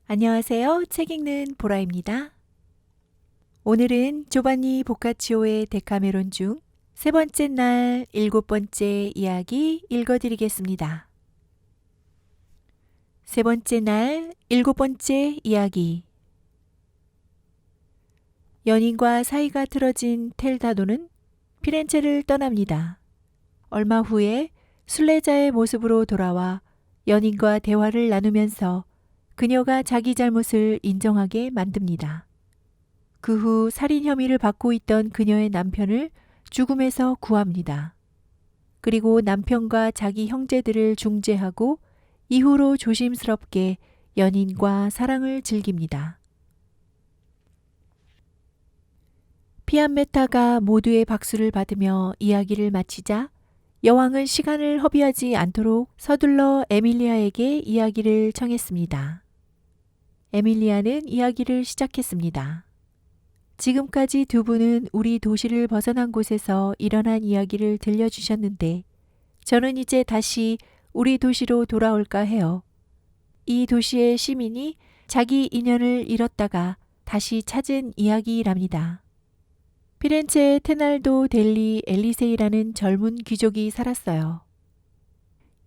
안녕하세요. 책 읽는 보라입니다. 오늘은 조반니 보카치오의 데카메론 중 세 번째 날 일곱 번째 이야기 읽어드리겠습니다. 세 번째 날 일곱 번째 이야기. 연인과 사이가 틀어진 텔다도는 피렌체를 떠납니다. 얼마 후에 순례자의 모습으로 돌아와 연인과 대화를 나누면서 그녀가 자기 잘못을 인정하게 만듭니다. 그 후 살인 혐의를 받고 있던 그녀의 남편을 죽음에서 구합니다. 그리고 남편과 자기 형제들을 중재하고 이후로 조심스럽게 연인과 사랑을 즐깁니다. 피암메타가 모두의 박수를 받으며 이야기를 마치자 여왕은 시간을 허비하지 않도록 서둘러 에밀리아에게 이야기를 청했습니다. 에밀리아는 이야기를 시작했습니다. 지금까지 두 분은 우리 도시를 벗어난 곳에서 일어난 이야기를 들려주셨는데 저는 이제 다시 우리 도시로 돌아올까 해요. 이 도시의 시민이 자기 인연을 잃었다가 다시 찾은 이야기랍니다. 피렌체에 테날도 델리 엘리세이라는 젊은 귀족이 살았어요.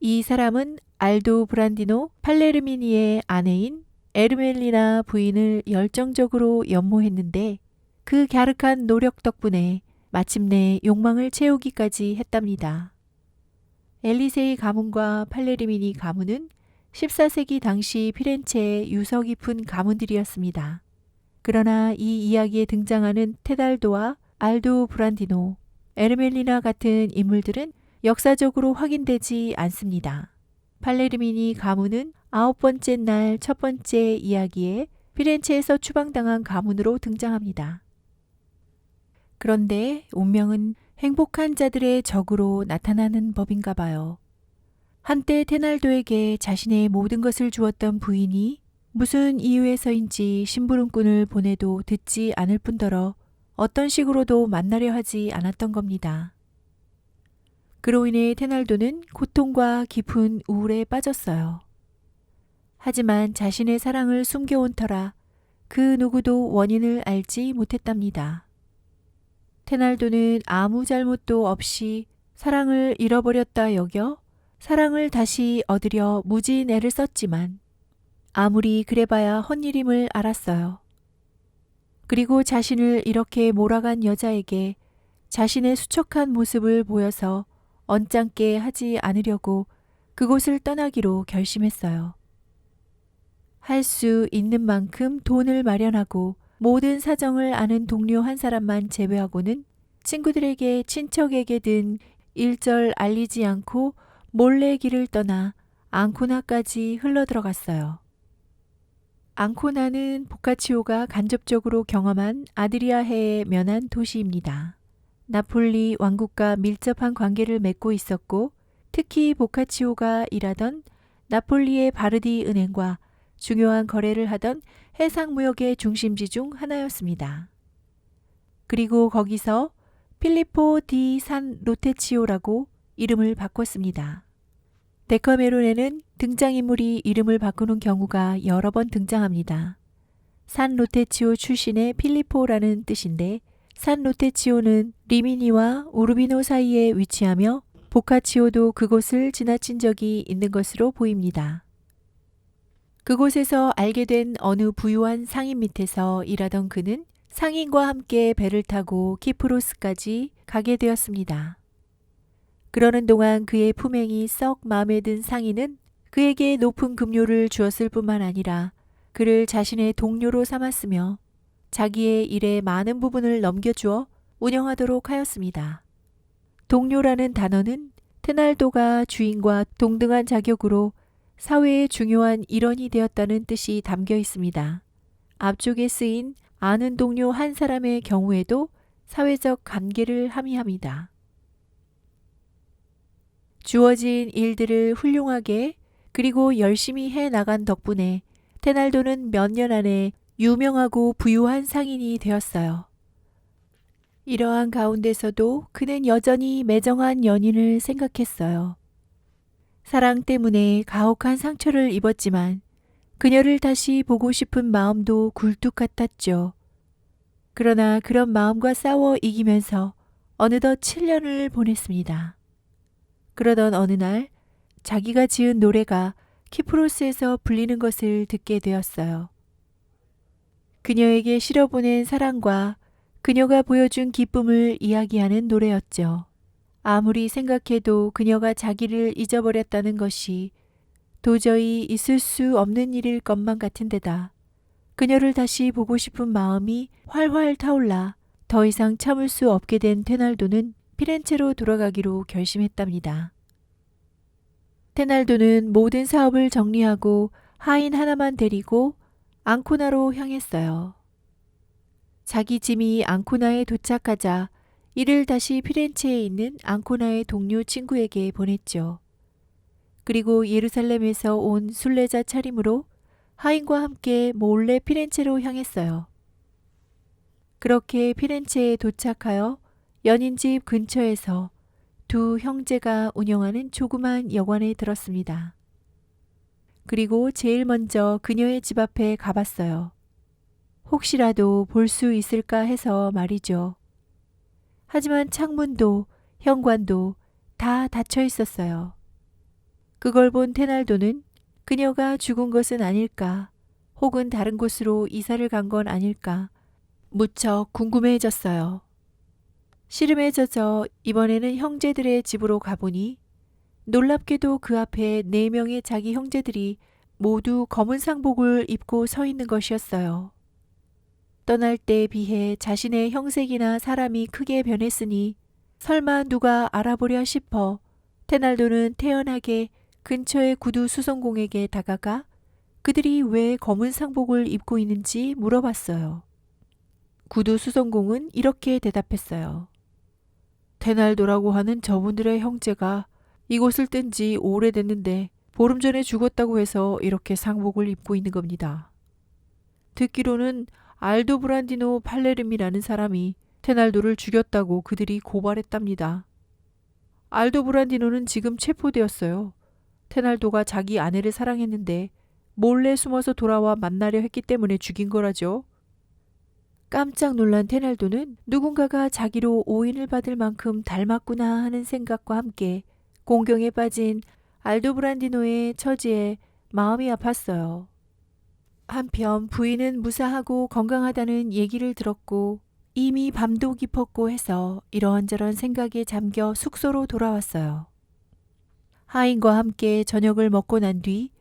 이 사람은 알도 브란디노 팔레르미니의 아내인 에르멜리나 부인을 열정적으로 연모했는데 그 갸륵한 노력 덕분에 마침내 욕망을 채우기까지 했답니다. 엘리세이 가문과 팔레르미니 가문은 14세기 당시 피렌체의 유서 깊은 가문들이었습니다. 그러나 이 이야기에 등장하는 테달도와 알도 브란디노, 에르멜리나 같은 인물들은 역사적으로 확인되지 않습니다. 팔레르미니 가문은 9번째 날 첫 번째 이야기에 피렌체에서 추방당한 가문으로 등장합니다. 그런데 운명은 행복한 자들의 적으로 나타나는 법인가 봐요. 한때 테날도에게 자신의 모든 것을 주었던 부인이 무슨 이유에서인지 심부름꾼을 보내도 듣지 않을 뿐더러 어떤 식으로도 만나려 하지 않았던 겁니다. 그로 인해 테날도는 고통과 깊은 우울에 빠졌어요. 하지만 자신의 사랑을 숨겨온 터라 그 누구도 원인을 알지 못했답니다. 테날도는 아무 잘못도 없이 사랑을 잃어버렸다 여겨 사랑을 다시 얻으려 무진 애를 썼지만 아무리 그래봐야 헛일임을 알았어요. 그리고 자신을 이렇게 몰아간 여자에게 자신의 수척한 모습을 보여서 언짢게 하지 않으려고 그곳을 떠나기로 결심했어요. 할 수 있는 만큼 돈을 마련하고 모든 사정을 아는 동료 한 사람만 제외하고는 친구들에게 친척에게든 일절 알리지 않고 몰래 길을 떠나 앙코나까지 흘러들어갔어요. 앙코나는 보카치오가 간접적으로 경험한 아드리아해에 면한 도시입니다. 나폴리 왕국과 밀접한 관계를 맺고 있었고 특히 보카치오가 일하던 나폴리의 바르디 은행과 중요한 거래를 하던 해상무역의 중심지 중 하나였습니다. 그리고 거기서 필리포 디 산 로테치오라고 이름을 바꿨습니다. 데카메론에는 등장인물이 이름을 바꾸는 경우가 여러 번 등장합니다. 산 로테치오 출신의 필리포라는 뜻인데 산 로테치오는 리미니와 우르비노 사이에 위치하며 보카치오도 그곳을 지나친 적이 있는 것으로 보입니다. 그곳에서 알게 된 어느 부유한 상인 밑에서 일하던 그는 상인과 함께 배를 타고 키프로스까지 가게 되었습니다. 그러는 동안 그의 품행이 썩 마음에 든 상인은 그에게 높은 급료를 주었을 뿐만 아니라 그를 자신의 동료로 삼았으며 자기의 일의 많은 부분을 넘겨주어 운영하도록 하였습니다. 동료라는 단어는 테날도가 주인과 동등한 자격으로 사회의 중요한 일원이 되었다는 뜻이 담겨 있습니다. 앞쪽에 쓰인 아는 동료 한 사람의 경우에도 사회적 관계를 함의합니다. 주어진 일들을 훌륭하게 그리고 열심히 해 나간 덕분에 테날도는 몇 년 안에 유명하고 부유한 상인이 되었어요. 이러한 가운데서도 그는 여전히 매정한 연인을 생각했어요. 사랑 때문에 가혹한 상처를 입었지만 그녀를 다시 보고 싶은 마음도 굴뚝 같았죠. 그러나 그런 마음과 싸워 이기면서 어느덧 7년을 보냈습니다. 그러던 어느 날 자기가 지은 노래가 키프로스에서 불리는 것을 듣게 되었어요. 그녀에게 실어보낸 사랑과 그녀가 보여준 기쁨을 이야기하는 노래였죠. 아무리 생각해도 그녀가 자기를 잊어버렸다는 것이 도저히 있을 수 없는 일일 것만 같은데다 그녀를 다시 보고 싶은 마음이 활활 타올라 더 이상 참을 수 없게 된 테날도는 피렌체로 돌아가기로 결심했답니다. 테날도는 모든 사업을 정리하고 하인 하나만 데리고 앙코나로 향했어요. 자기 짐이 앙코나에 도착하자 이를 다시 피렌체에 있는 앙코나의 동료 친구에게 보냈죠. 그리고 예루살렘에서 온 순례자 차림으로 하인과 함께 몰래 피렌체로 향했어요. 그렇게 피렌체에 도착하여 연인집 근처에서 두 형제가 운영하는 조그만 여관에 들었습니다. 그리고 제일 먼저 그녀의 집 앞에 가봤어요. 혹시라도 볼 수 있을까 해서 말이죠. 하지만 창문도 현관도 다 닫혀 있었어요. 그걸 본 테날도는 그녀가 죽은 것은 아닐까 혹은 다른 곳으로 이사를 간 건 아닐까 무척 궁금해졌어요. 시름에 젖어 이번에는 형제들의 집으로 가보니 놀랍게도 그 앞에 4명의 자기 형제들이 모두 검은 상복을 입고 서 있는 것이었어요. 떠날 때에 비해 자신의 형색이나 사람이 크게 변했으니 설마 누가 알아보려 싶어 테날도는 태연하게 근처의 구두 수송공에게 다가가 그들이 왜 검은 상복을 입고 있는지 물어봤어요. 구두 수송공은 이렇게 대답했어요. 테날도라고 하는 저분들의 형제가 이곳을 뜬 지 오래됐는데 보름 전에 죽었다고 해서 이렇게 상복을 입고 있는 겁니다. 듣기로는 알도 브란디노 팔레름이라는 사람이 테날도를 죽였다고 그들이 고발했답니다. 알도 브란디노는 지금 체포되었어요. 테날도가 자기 아내를 사랑했는데 몰래 숨어서 돌아와 만나려 했기 때문에 죽인 거라죠. 깜짝 놀란 테날도는 누군가가 자기로 오인을 받을 만큼 닮았구나 하는 생각과 함께 공경에 빠진 알도 브란디노의 처지에 마음이 아팠어요. 한편 부인은 무사하고 건강하다는 얘기를 들었고 이미 밤도 깊었고 해서 이런저런 생각에 잠겨 숙소로 돌아왔어요. 하인과 함께 저녁을 먹고 난 뒤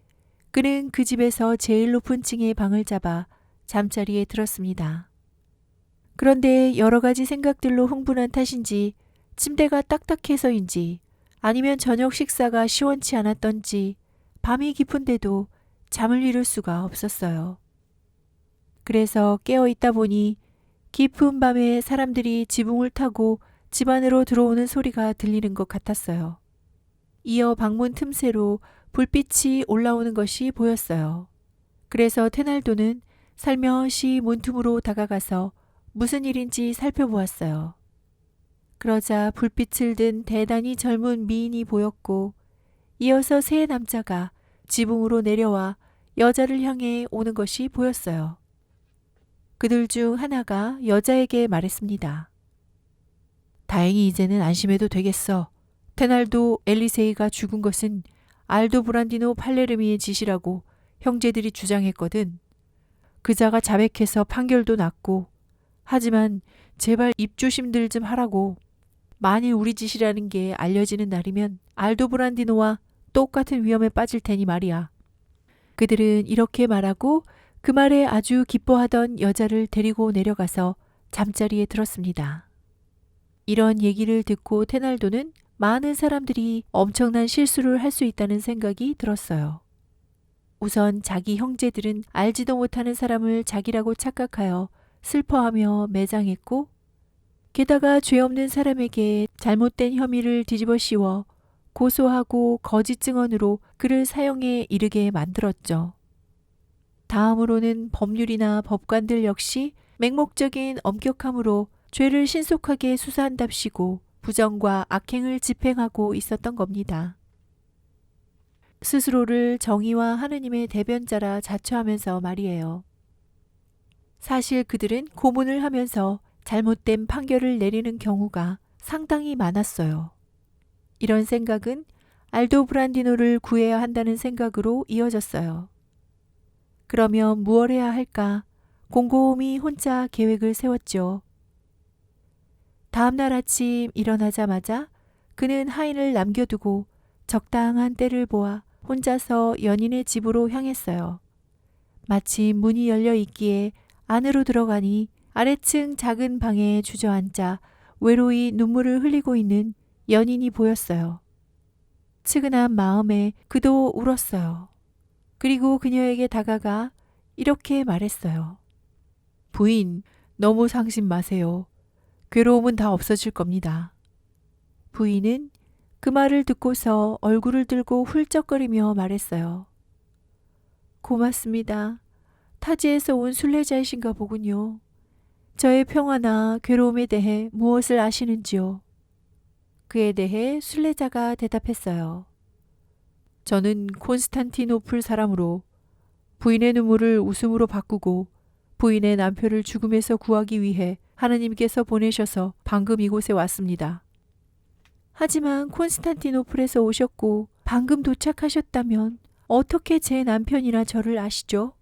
그는 그 집에서 제일 높은 층의 방을 잡아 잠자리에 들었습니다. 그런데 여러 가지 생각들로 흥분한 탓인지 침대가 딱딱해서인지 아니면 저녁 식사가 시원치 않았던지 밤이 깊은데도 잠을 이룰 수가 없었어요. 그래서 깨어 있다 보니 깊은 밤에 사람들이 지붕을 타고 집 안으로 들어오는 소리가 들리는 것 같았어요. 이어 방문 틈새로 불빛이 올라오는 것이 보였어요. 그래서 테날도는 살며시 문틈으로 다가가서 무슨 일인지 살펴보았어요. 그러자 불빛을 든 대단히 젊은 미인이 보였고 이어서 세 남자가 지붕으로 내려와 여자를 향해 오는 것이 보였어요. 그들 중 하나가 여자에게 말했습니다. 다행히 이제는 안심해도 되겠어. 테날도 엘리세이가 죽은 것은 알도 브란디노 팔레르미의 짓이라고 형제들이 주장했거든. 그자가 자백해서 판결도 났고 하지만 제발 입조심들 좀 하라고. 만일 우리 짓이라는 게 알려지는 날이면 알도 브란디노와 똑같은 위험에 빠질 테니 말이야. 그들은 이렇게 말하고 그 말에 아주 기뻐하던 여자를 데리고 내려가서 잠자리에 들었습니다. 이런 얘기를 듣고 테날도는 많은 사람들이 엄청난 실수를 할 수 있다는 생각이 들었어요. 우선 자기 형제들은 알지도 못하는 사람을 자기라고 착각하여 슬퍼하며 매장했고 게다가 죄 없는 사람에게 잘못된 혐의를 뒤집어 씌워 고소하고 거짓 증언으로 그를 사형에 이르게 만들었죠. 다음으로는 법률이나 법관들 역시 맹목적인 엄격함으로 죄를 신속하게 수사한답시고 부정과 악행을 집행하고 있었던 겁니다. 스스로를 정의와 하느님의 대변자라 자처하면서 말이에요. 사실 그들은 고문을 하면서 잘못된 판결을 내리는 경우가 상당히 많았어요. 이런 생각은 알도 브란디노를 구해야 한다는 생각으로 이어졌어요. 그러면 무엇 해야 할까? 곰곰이 혼자 계획을 세웠죠. 다음 날 아침 일어나자마자 그는 하인을 남겨두고 적당한 때를 보아 혼자서 연인의 집으로 향했어요. 마침 문이 열려 있기에 안으로 들어가니 아래층 작은 방에 주저앉아 외로이 눈물을 흘리고 있는 연인이 보였어요. 측은한 마음에 그도 울었어요. 그리고 그녀에게 다가가 이렇게 말했어요. 부인, 너무 상심 마세요. 괴로움은 다 없어질 겁니다. 부인은 그 말을 듣고서 얼굴을 들고 훌쩍거리며 말했어요. 고맙습니다. 타지에서 온 순례자이신가 보군요. 저의 평화나 괴로움에 대해 무엇을 아시는지요? 그에 대해 순례자가 대답했어요. 저는 콘스탄티노플 사람으로 부인의 눈물을 웃음으로 바꾸고 부인의 남편을 죽음에서 구하기 위해 하느님께서 보내셔서 방금 이곳에 왔습니다. 하지만 콘스탄티노플에서 오셨고 방금 도착하셨다면 어떻게 제 남편이나 저를 아시죠?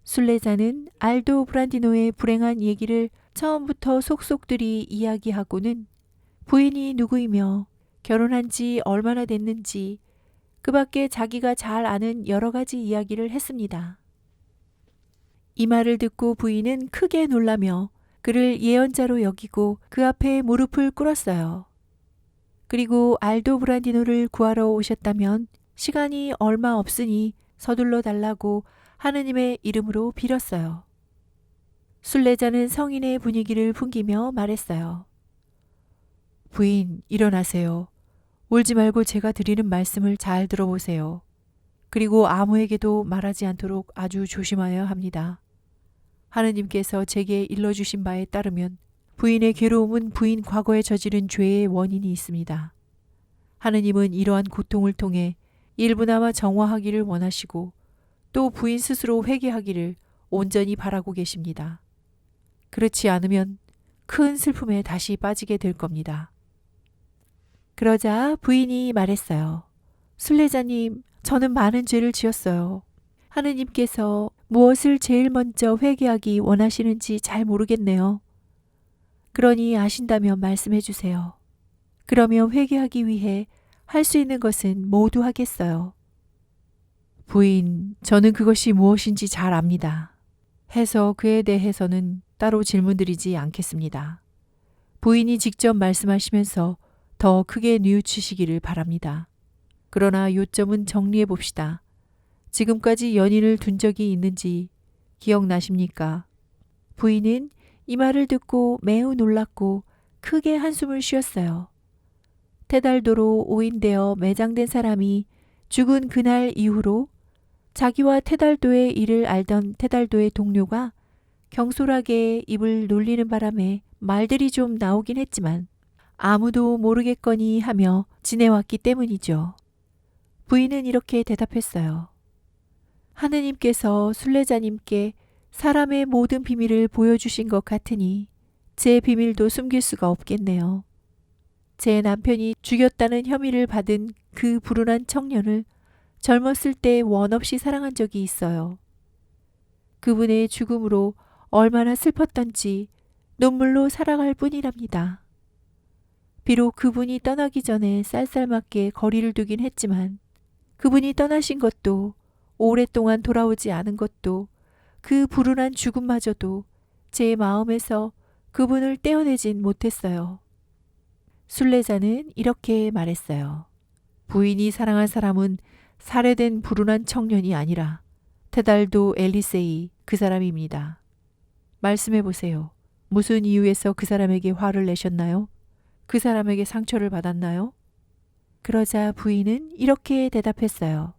순례자는 알도 브란디노의 불행한 얘기를 처음부터 속속들이 이야기하고는 부인이 누구이며 결혼한 지 얼마나 됐는지 그 밖에 자기가 잘 아는 여러 가지 이야기를 했습니다. 이 말을 듣고 부인은 크게 놀라며 그를 예언자로 여기고 그 앞에 무릎을 꿇었어요. 그리고 알도 브란디노를 구하러 오셨다면 시간이 얼마 없으니 서둘러 달라고 하느님의 이름으로 빌었어요. 순례자는 성인의 분위기를 풍기며 말했어요. 부인, 일어나세요. 울지 말고 제가 드리는 말씀을 잘 들어보세요. 그리고 아무에게도 말하지 않도록 아주 조심하여야 합니다. 하느님께서 제게 일러주신 바에 따르면 부인의 괴로움은 부인 과거에 저지른 죄의 원인이 있습니다. 하느님은 이러한 고통을 통해 일부나마 정화하기를 원하시고 또 부인 스스로 회개하기를 온전히 바라고 계십니다. 그렇지 않으면 큰 슬픔에 다시 빠지게 될 겁니다. 그러자 부인이 말했어요. 순례자님, 저는 많은 죄를 지었어요. 하느님께서 무엇을 제일 먼저 회개하기 원하시는지 잘 모르겠네요. 그러니 아신다면 말씀해 주세요. 그러면 회개하기 위해 할 수 있는 것은 모두 하겠어요. 부인, 저는 그것이 무엇인지 잘 압니다. 해서 그에 대해서는 따로 질문드리지 않겠습니다. 부인이 직접 말씀하시면서 더 크게 뉘우치시기를 바랍니다. 그러나 요점은 정리해 봅시다. 지금까지 연인을 둔 적이 있는지 기억나십니까? 부인은 이 말을 듣고 매우 놀랐고 크게 한숨을 쉬었어요. 테달도로 오인되어 매장된 사람이 죽은 그날 이후로 자기와 테달도의 일을 알던 테달도의 동료가 경솔하게 입을 놀리는 바람에 말들이 좀 나오긴 했지만 아무도 모르겠거니 하며 지내왔기 때문이죠. 부인은 이렇게 대답했어요. 하느님께서 순례자님께 사람의 모든 비밀을 보여주신 것 같으니 제 비밀도 숨길 수가 없겠네요. 제 남편이 죽였다는 혐의를 받은 그 불운한 청년을 젊었을 때 원없이 사랑한 적이 있어요. 그분의 죽음으로 얼마나 슬펐던지 눈물로 살아갈 뿐이랍니다. 비록 그분이 떠나기 전에 쌀쌀맞게 거리를 두긴 했지만 그분이 떠나신 것도 오랫동안 돌아오지 않은 것도 그 불운한 죽음마저도 제 마음에서 그분을 떼어내진 못했어요. 순례자는 이렇게 말했어요. 부인이 사랑한 사람은 살해된 불운한 청년이 아니라 테달도 엘리세이 그 사람입니다. 말씀해 보세요. 무슨 이유에서 그 사람에게 화를 내셨나요? 그 사람에게 상처를 받았나요? 그러자 부인은 이렇게 대답했어요.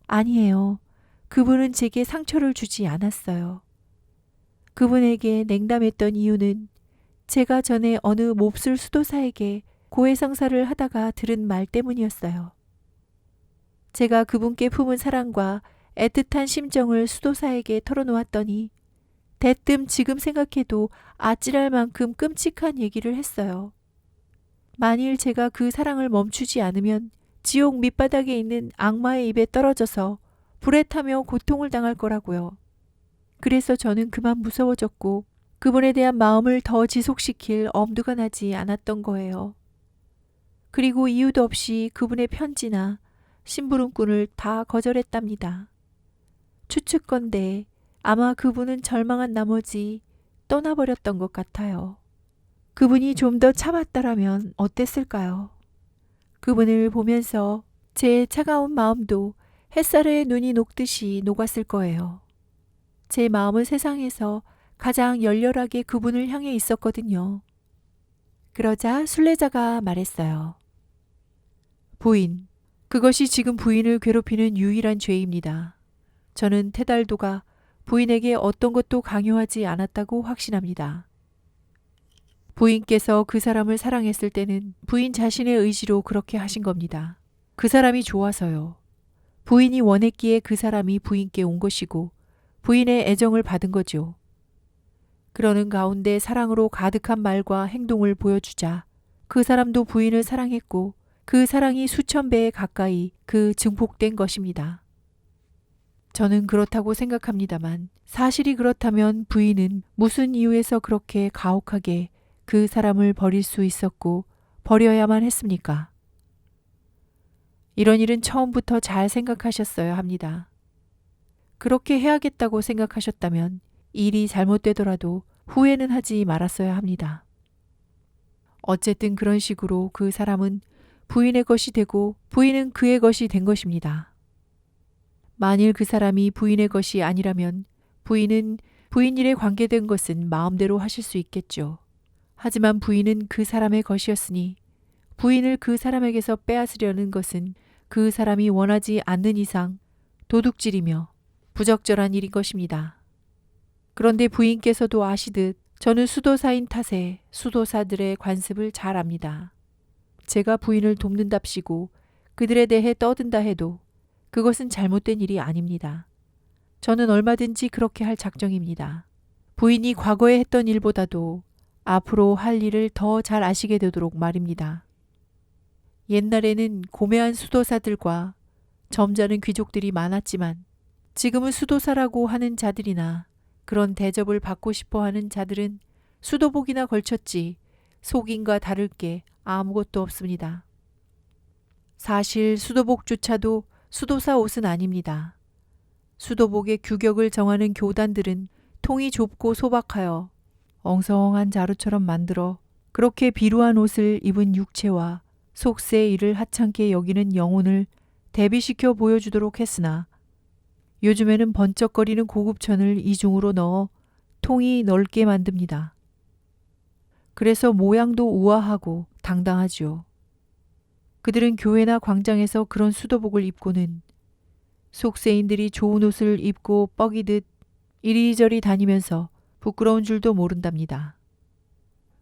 아니에요. 그분은 제게 상처를 주지 않았어요. 그분에게 냉담했던 이유는 제가 전에 어느 몹쓸 수도사에게 고해성사를 하다가 들은 말 때문이었어요. 제가 그분께 품은 사랑과 애틋한 심정을 수도사에게 털어놓았더니 대뜸 지금 생각해도 아찔할 만큼 끔찍한 얘기를 했어요. 만일 제가 그 사랑을 멈추지 않으면 지옥 밑바닥에 있는 악마의 입에 떨어져서 불에 타며 고통을 당할 거라고요. 그래서 저는 그만 무서워졌고 그분에 대한 마음을 더 지속시킬 엄두가 나지 않았던 거예요. 그리고 이유도 없이 그분의 편지나 심부름꾼을 다 거절했답니다. 추측건대 아마 그분은 절망한 나머지 떠나버렸던 것 같아요. 그분이 좀 더 참았다라면 어땠을까요? 그분을 보면서 제 차가운 마음도 햇살에 눈이 녹듯이 녹았을 거예요. 제 마음은 세상에서 가장 열렬하게 그분을 향해 있었거든요. 그러자 순례자가 말했어요. 부인, 그것이 지금 부인을 괴롭히는 유일한 죄입니다. 저는 테달도가 부인에게 어떤 것도 강요하지 않았다고 확신합니다. 부인께서 그 사람을 사랑했을 때는 부인 자신의 의지로 그렇게 하신 겁니다. 그 사람이 좋아서요. 부인이 원했기에 그 사람이 부인께 온 것이고 부인의 애정을 받은 거죠. 그러는 가운데 사랑으로 가득한 말과 행동을 보여주자 그 사람도 부인을 사랑했고 그 사랑이 수천 배에 가까이 증폭된 것입니다. 저는 그렇다고 생각합니다만 사실이 그렇다면 부인은 무슨 이유에서 그렇게 가혹하게 그 사람을 버릴 수 있었고 버려야만 했습니까? 이런 일은 처음부터 잘 생각하셨어야 합니다. 그렇게 해야겠다고 생각하셨다면 일이 잘못되더라도 후회는 하지 말았어야 합니다. 어쨌든 그런 식으로 그 사람은 부인의 것이 되고 부인은 그의 것이 된 것입니다. 만일 그 사람이 부인의 것이 아니라면 부인은 부인 일에 관계된 것은 마음대로 하실 수 있겠죠. 하지만 부인은 그 사람의 것이었으니 부인을 그 사람에게서 빼앗으려는 것은 그 사람이 원하지 않는 이상 도둑질이며 부적절한 일인 것입니다. 그런데 부인께서도 아시듯 저는 수도사인 탓에 수도사들의 관습을 잘 압니다. 제가 부인을 돕는답시고 그들에 대해 떠든다 해도 그것은 잘못된 일이 아닙니다. 저는 얼마든지 그렇게 할 작정입니다. 부인이 과거에 했던 일보다도 앞으로 할 일을 더 잘 아시게 되도록 말입니다. 옛날에는 고매한 수도사들과 점잖은 귀족들이 많았지만 지금은 수도사라고 하는 자들이나 그런 대접을 받고 싶어 하는 자들은 수도복이나 걸쳤지 속인과 다를 게 아무것도 없습니다. 사실 수도복조차도 수도사 옷은 아닙니다. 수도복의 규격을 정하는 교단들은 통이 좁고 소박하여 엉성한 자루처럼 만들어 그렇게 비루한 옷을 입은 육체와 속세의 일을 하찮게 여기는 영혼을 대비시켜 보여주도록 했으나 요즘에는 번쩍거리는 고급천을 이중으로 넣어 통이 넓게 만듭니다. 그래서 모양도 우아하고 당당하지요. 그들은 교회나 광장에서 그런 수도복을 입고는 속세인들이 좋은 옷을 입고 뻐기듯 이리저리 다니면서 부끄러운 줄도 모른답니다.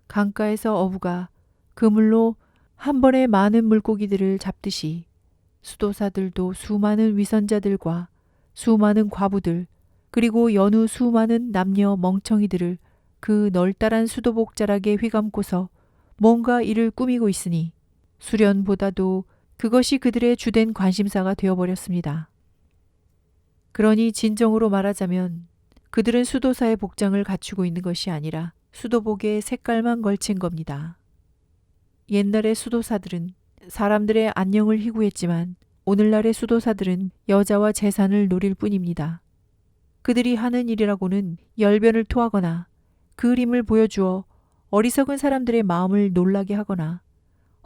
강가에서 어부가 그물로 한 번에 많은 물고기들을 잡듯이 수도사들도 수많은 위선자들과 수많은 과부들 그리고 여느 수많은 남녀 멍청이들을 그 널따란 수도복 자락에 휘감고서 뭔가 일을 꾸미고 있으니 수련보다도 그것이 그들의 주된 관심사가 되어버렸습니다. 그러니 진정으로 말하자면 그들은 수도사의 복장을 갖추고 있는 것이 아니라 수도복의 색깔만 걸친 겁니다. 옛날의 수도사들은 사람들의 안녕을 희구했지만 오늘날의 수도사들은 여자와 재산을 노릴 뿐입니다. 그들이 하는 일이라고는 열변을 토하거나 그림을 보여주어 어리석은 사람들의 마음을 놀라게 하거나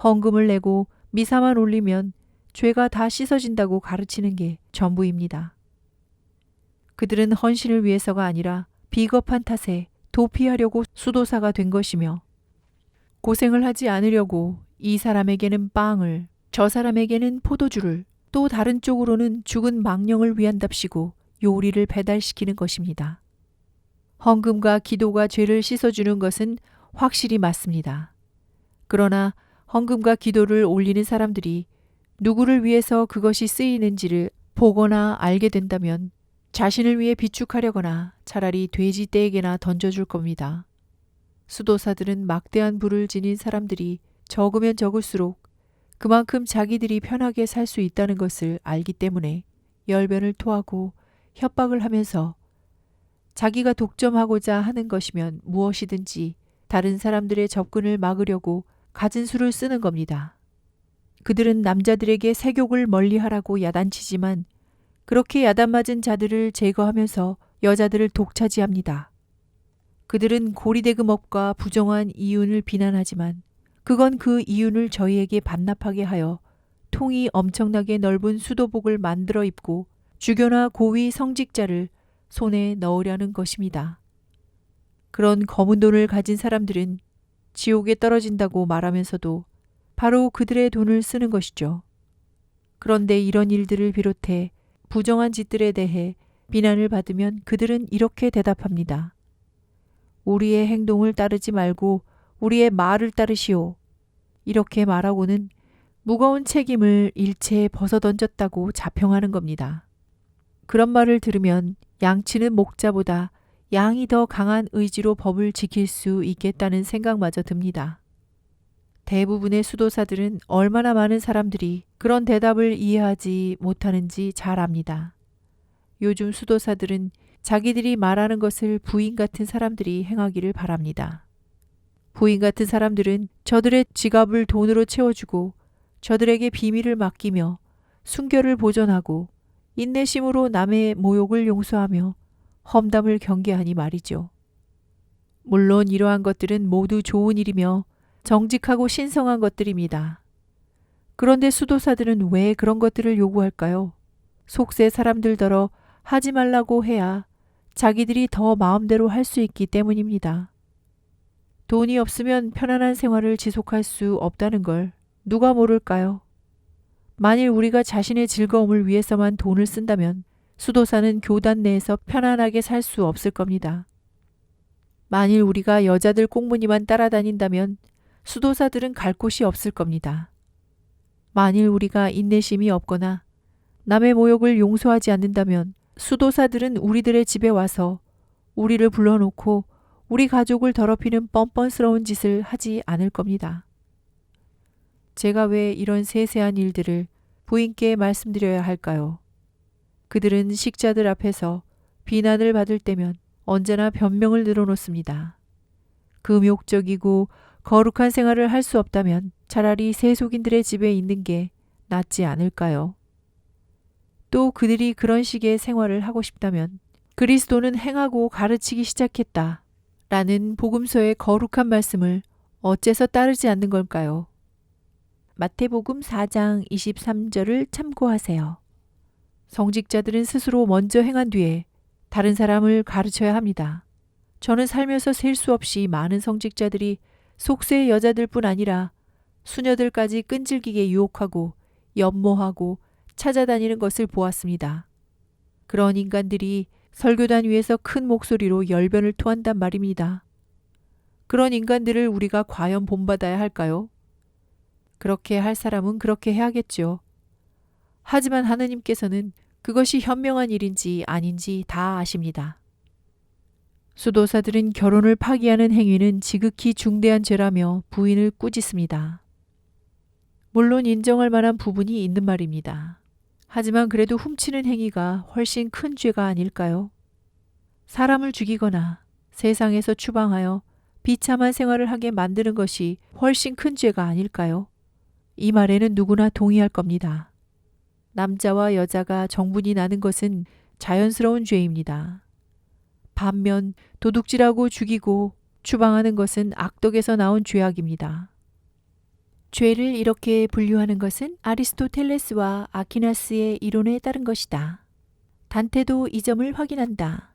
헌금을 내고 미사만 올리면 죄가 다 씻어진다고 가르치는 게 전부입니다. 그들은 헌신을 위해서가 아니라 비겁한 탓에 도피하려고 수도사가 된 것이며 고생을 하지 않으려고 이 사람에게는 빵을 저 사람에게는 포도주를 또 다른 쪽으로는 죽은 망령을 위한답시고 요리를 배달시키는 것입니다. 헌금과 기도가 죄를 씻어주는 것은 확실히 맞습니다. 그러나 헌금과 기도를 올리는 사람들이 누구를 위해서 그것이 쓰이는지를 보거나 알게 된다면 자신을 위해 비축하려거나 차라리 돼지 떼에게나 던져줄 겁니다. 수도사들은 막대한 부를 지닌 사람들이 적으면 적을수록 그만큼 자기들이 편하게 살 수 있다는 것을 알기 때문에 열변을 토하고 협박을 하면서 자기가 독점하고자 하는 것이면 무엇이든지 다른 사람들의 접근을 막으려고 갖은 수를 쓰는 겁니다. 그들은 남자들에게 세욕을 멀리하라고 야단치지만 그렇게 야단맞은 자들을 제거하면서 여자들을 독차지합니다. 그들은 고리대금업과 부정한 이윤을 비난하지만 그건 그 이윤을 저희에게 반납하게 하여 통이 엄청나게 넓은 수도복을 만들어 입고 주교나 고위 성직자를 손에 넣으려는 것입니다. 그런 검은 돈을 가진 사람들은 지옥에 떨어진다고 말하면서도 바로 그들의 돈을 쓰는 것이죠. 그런데 이런 일들을 비롯해 부정한 짓들에 대해 비난을 받으면 그들은 이렇게 대답합니다. 우리의 행동을 따르지 말고 우리의 말을 따르시오. 이렇게 말하고는 무거운 책임을 일체에 벗어던졌다고 자평하는 겁니다. 그런 말을 들으면 양치는 목자보다 양이 더 강한 의지로 법을 지킬 수 있겠다는 생각마저 듭니다. 대부분의 수도사들은 얼마나 많은 사람들이 그런 대답을 이해하지 못하는지 잘 압니다. 요즘 수도사들은 자기들이 말하는 것을 부인 같은 사람들이 행하기를 바랍니다. 부인 같은 사람들은 저들의 지갑을 돈으로 채워주고 저들에게 비밀을 맡기며 순결을 보존하고 인내심으로 남의 모욕을 용서하며 험담을 경계하니 말이죠. 물론 이러한 것들은 모두 좋은 일이며 정직하고 신성한 것들입니다. 그런데 수도사들은 왜 그런 것들을 요구할까요? 속세 사람들더러 하지 말라고 해야 자기들이 더 마음대로 할 수 있기 때문입니다. 돈이 없으면 편안한 생활을 지속할 수 없다는 걸 누가 모를까요? 만일 우리가 자신의 즐거움을 위해서만 돈을 쓴다면 수도사는 교단 내에서 편안하게 살 수 없을 겁니다. 만일 우리가 여자들 꽁무니만 따라다닌다면 수도사들은 갈 곳이 없을 겁니다. 만일 우리가 인내심이 없거나 남의 모욕을 용서하지 않는다면 수도사들은 우리들의 집에 와서 우리를 불러놓고 우리 가족을 더럽히는 뻔뻔스러운 짓을 하지 않을 겁니다. 제가 왜 이런 세세한 일들을 부인께 말씀드려야 할까요? 그들은 식자들 앞에서 비난을 받을 때면 언제나 변명을 늘어놓습니다. 금욕적이고 거룩한 생활을 할 수 없다면 차라리 세속인들의 집에 있는 게 낫지 않을까요? 또 그들이 그런 식의 생활을 하고 싶다면 그리스도는 행하고 가르치기 시작했다 라는 복음서의 거룩한 말씀을 어째서 따르지 않는 걸까요? 마태복음 4장 23절을 참고하세요. 성직자들은 스스로 먼저 행한 뒤에 다른 사람을 가르쳐야 합니다. 저는 살면서 셀 수 없이 많은 성직자들이 속세의 여자들뿐 아니라 수녀들까지 끈질기게 유혹하고 연모하고 찾아다니는 것을 보았습니다. 그런 인간들이 설교단 위에서 큰 목소리로 열변을 토한단 말입니다. 그런 인간들을 우리가 과연 본받아야 할까요? 그렇게 할 사람은 그렇게 해야겠죠. 하지만 하느님께서는 그것이 현명한 일인지 아닌지 다 아십니다. 수도사들은 결혼을 파기하는 행위는 지극히 중대한 죄라며 부인을 꾸짖습니다. 물론 인정할 만한 부분이 있는 말입니다. 하지만 그래도 훔치는 행위가 훨씬 큰 죄가 아닐까요? 사람을 죽이거나 세상에서 추방하여 비참한 생활을 하게 만드는 것이 훨씬 큰 죄가 아닐까요? 이 말에는 누구나 동의할 겁니다. 남자와 여자가 정분이 나는 것은 자연스러운 죄입니다. 반면 도둑질하고 죽이고 추방하는 것은 악덕에서 나온 죄악입니다. 죄를 이렇게 분류하는 것은 아리스토텔레스와 아퀴나스의 이론에 따른 것이다. 단테도 이 점을 확인한다.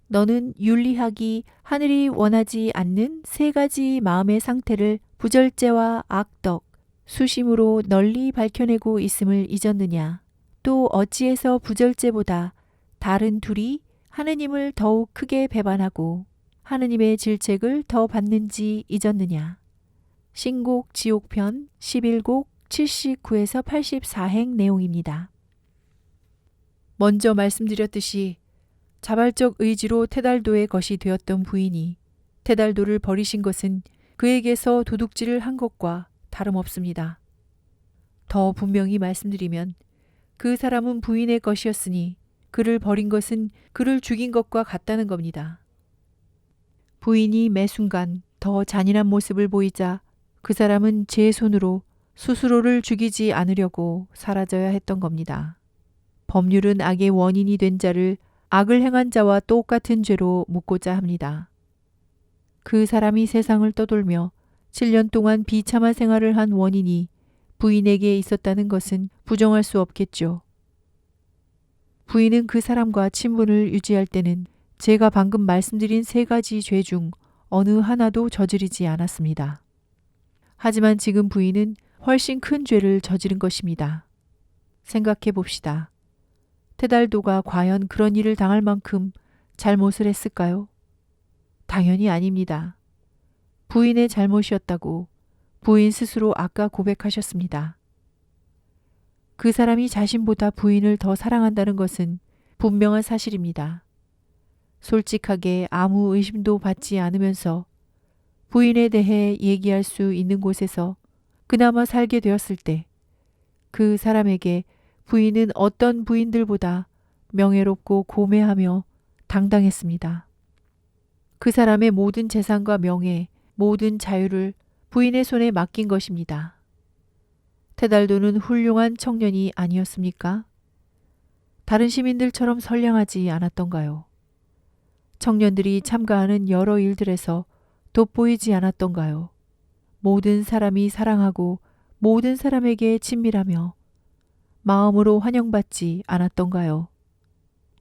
너는 윤리학이 하늘이 원하지 않는 세 가지 마음의 상태를 부절제와 악덕, 수심으로 널리 밝혀내고 있음을 잊었느냐? 또 어찌해서 부절제보다 다른 둘이 하느님을 더욱 크게 배반하고 하느님의 질책을 더 받는지 잊었느냐? 신곡 지옥편 11곡 79에서 84행 내용입니다. 먼저 말씀드렸듯이 자발적 의지로 테달도의 것이 되었던 부인이 테달도를 버리신 것은 그에게서 도둑질을 한 것과 다름없습니다. 더 분명히 말씀드리면 그 사람은 부인의 것이었으니 그를 버린 것은 그를 죽인 것과 같다는 겁니다. 부인이 매 순간 더 잔인한 모습을 보이자 그 사람은 제 손으로 스스로를 죽이지 않으려고 사라져야 했던 겁니다. 법률은 악의 원인이 된 자를 악을 행한 자와 똑같은 죄로 묻고자 합니다. 그 사람이 세상을 떠돌며 7년 동안 비참한 생활을 한 원인이 부인에게 있었다는 것은 부정할 수 없겠죠. 부인은 그 사람과 친분을 유지할 때는 제가 방금 말씀드린 3가지 죄 중 어느 하나도 저지르지 않았습니다. 하지만 지금 부인은 훨씬 큰 죄를 저지른 것입니다. 생각해 봅시다. 테달도가 과연 그런 일을 당할 만큼 잘못을 했을까요? 당연히 아닙니다. 부인의 잘못이었다고 부인 스스로 아까 고백하셨습니다. 그 사람이 자신보다 부인을 더 사랑한다는 것은 분명한 사실입니다. 솔직하게 아무 의심도 받지 않으면서 부인에 대해 얘기할 수 있는 곳에서 그나마 살게 되었을 때 그 사람에게 부인은 어떤 부인들보다 명예롭고 고매하며 당당했습니다. 그 사람의 모든 재산과 명예, 모든 자유를 부인의 손에 맡긴 것입니다. 테달도는 훌륭한 청년이 아니었습니까? 다른 시민들처럼 선량하지 않았던가요? 청년들이 참가하는 여러 일들에서 돋보이지 않았던가요? 모든 사람이 사랑하고 모든 사람에게 친밀하며 마음으로 환영받지 않았던가요?